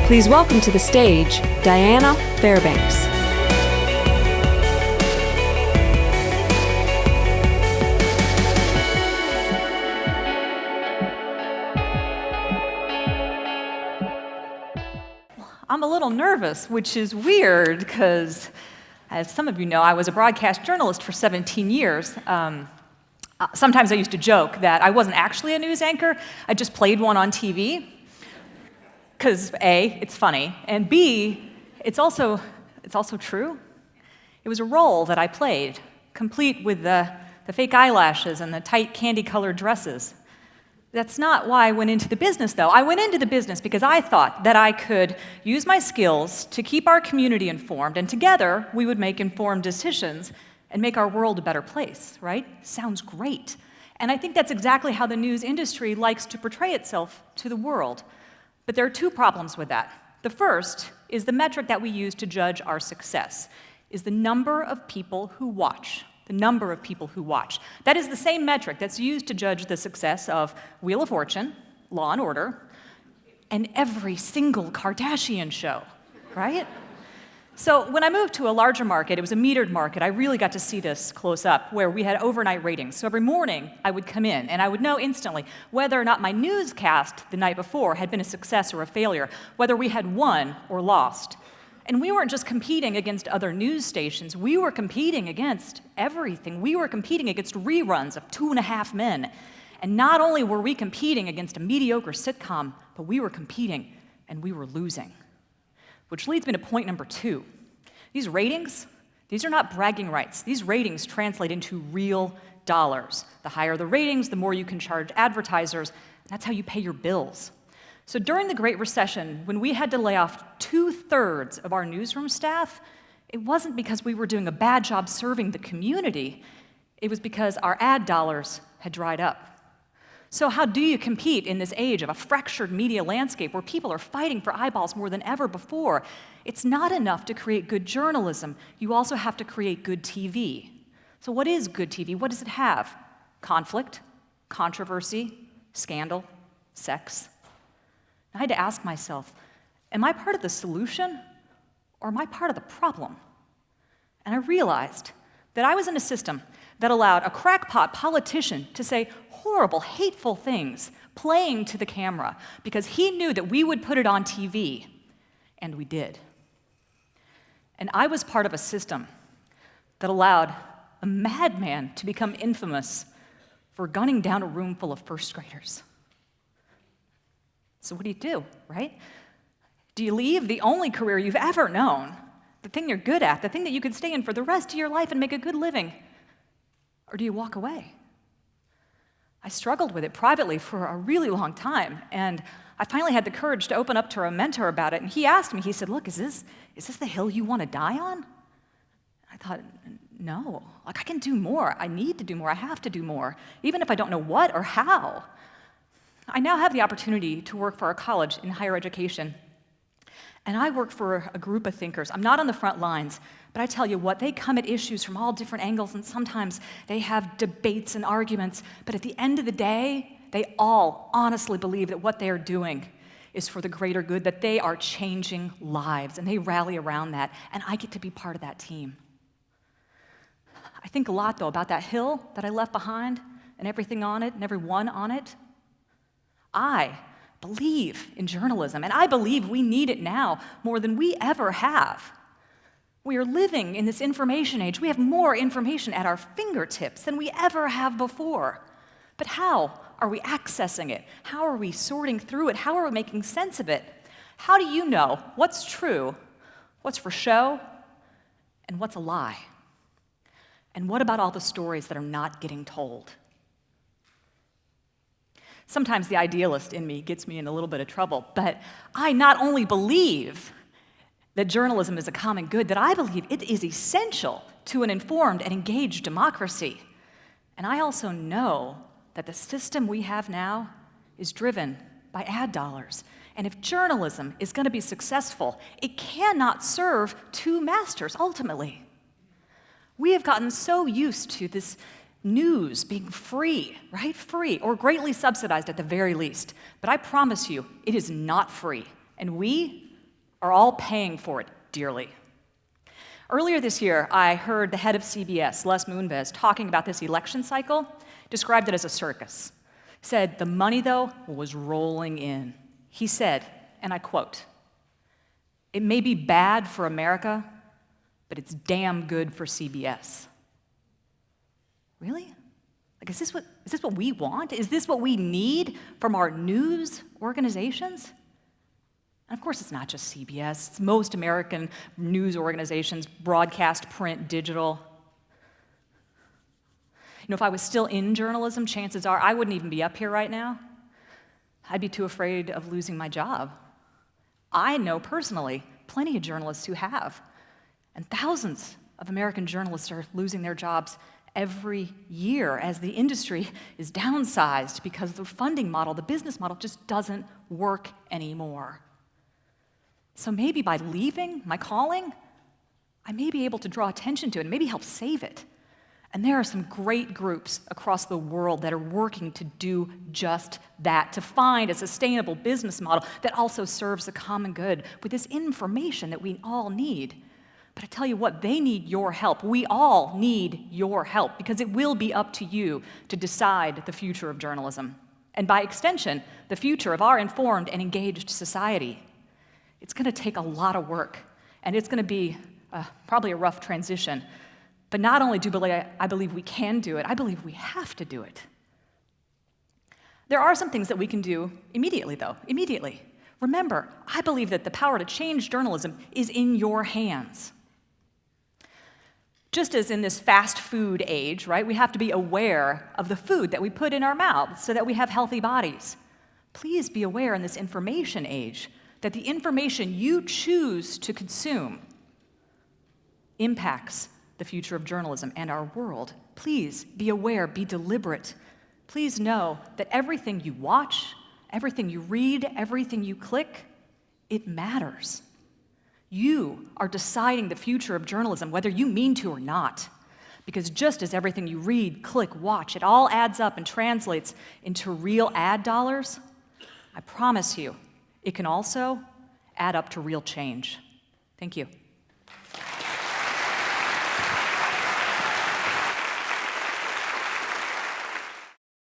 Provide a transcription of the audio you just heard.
Please welcome to the stage, Diana Fairbanks. I'm a little nervous, which is weird because, as some of you know, I was a broadcast journalist for 17 years. Sometimes I used to joke that I wasn't actually a news anchor, I just played one on TV. Because A, it's funny, and B, it's also true. It was a role that I played, complete with the fake eyelashes and the tight candy-colored dresses. That's not why I went into the business, though. I went into the business because I thought that I could use my skills to keep our community informed, and together we would make informed decisions and make our world a better place, right? Sounds great. And I think that's exactly how the news industry likes to portray itself to the world. But there are two problems with that. The first is the metric that we use to judge our success, is the number of people who watch. The number of people who watch. That is the same metric that's used to judge the success of Wheel of Fortune, Law and Order, and every single Kardashian show, right? So when I moved to a larger market, it was a metered market, I really got to see this close up, where we had overnight ratings. So every morning, I would come in, and I would know instantly whether or not my newscast the night before had been a success or a failure, whether we had won or lost. And we weren't just competing against other news stations, we were competing against everything. We were competing against reruns of 2.5 Men. And not only were we competing against a mediocre sitcom, but we were competing, and we were losing. Which leads me to point number 2. These ratings, these are not bragging rights. These ratings translate into real dollars. The higher the ratings, the more you can charge advertisers. That's how you pay your bills. So during the Great Recession, when we had to lay off 2/3 of our newsroom staff, it wasn't because we were doing a bad job serving the community. It was because our ad dollars had dried up. So how do you compete in this age of a fractured media landscape where people are fighting for eyeballs more than ever before? It's not enough to create good journalism. You also have to create good TV. So what is good TV? What does it have? Conflict, controversy, scandal, sex. I had to ask myself, am I part of the solution or am I part of the problem? And I realized that I was in a system that allowed a crackpot politician to say horrible, hateful things, playing to the camera, because he knew that we would put it on TV, and we did. And I was part of a system that allowed a madman to become infamous for gunning down a room full of first graders. So what do, right? Do you leave the only career you've ever known, the thing you're good at, the thing that you could stay in for the rest of your life and make a good living? Or do you walk away? I struggled with it privately for a really long time, and I finally had the courage to open up to a mentor about it, and he asked me, he said, look, is this the hill you want to die on? I thought, no, like I can do more, I need to do more, I have to do more, even if I don't know what or how. I now have the opportunity to work for a college in higher education, and I work for a group of thinkers. I'm not on the front lines, but I tell you what, they come at issues from all different angles, and sometimes they have debates and arguments, but at the end of the day, they all honestly believe that what they are doing is for the greater good, that they are changing lives, and they rally around that, and I get to be part of that team. I think a lot, though, about that hill that I left behind, and everything on it, and everyone on it. I believe in journalism, and I believe we need it now more than we ever have. We are living in this information age. We have more information at our fingertips than we ever have before. But how are we accessing it? How are we sorting through it? How are we making sense of it? How do you know what's true, what's for show, and what's a lie? And what about all the stories that are not getting told? Sometimes the idealist in me gets me in a little bit of trouble, but I not only believe that journalism is a common good, that I believe it is essential to an informed and engaged democracy. And I also know that the system we have now is driven by ad dollars. And if journalism is going to be successful, it cannot serve two masters, ultimately. We have gotten so used to this news being free, right? Free, or greatly subsidized at the very least. But I promise you, it is not free. And we are all paying for it dearly. Earlier this year, I heard the head of CBS, Les Moonves, talking about this election cycle, described it as a circus. Said the money, though, was rolling in. He said, and I quote, "It may be bad for America, but it's damn good for CBS." Really? Like, is this what we want? Is this what we need from our news organizations? And of course, it's not just CBS. It's most American news organizations, broadcast, print, digital. You know, if I was still in journalism, chances are I wouldn't even be up here right now. I'd be too afraid of losing my job. I know personally plenty of journalists who have, and thousands of American journalists are losing their jobs every year as the industry is downsized because the funding model, the business model, just doesn't work anymore. So maybe by leaving my calling, I may be able to draw attention to it and maybe help save it. And there are some great groups across the world that are working to do just that, to find a sustainable business model that also serves the common good with this information that we all need. But I tell you what, they need your help. We all need your help because it will be up to you to decide the future of journalism. And by extension, the future of our informed and engaged society. It's going to take a lot of work, and it's going to be probably a rough transition. But not only do I believe we can do it, I believe we have to do it. There are some things that we can do immediately, though. Immediately. Remember, I believe that the power to change journalism is in your hands. Just as in this fast food age, right, we have to be aware of the food that we put in our mouths so that we have healthy bodies. Please be aware in this information age that the information you choose to consume impacts the future of journalism and our world. Please be aware, be deliberate. Please know that everything you watch, everything you read, everything you click, it matters. You are deciding the future of journalism, whether you mean to or not. Because just as everything you read, click, watch, it all adds up and translates into real ad dollars, I promise you, it can also add up to real change. Thank you.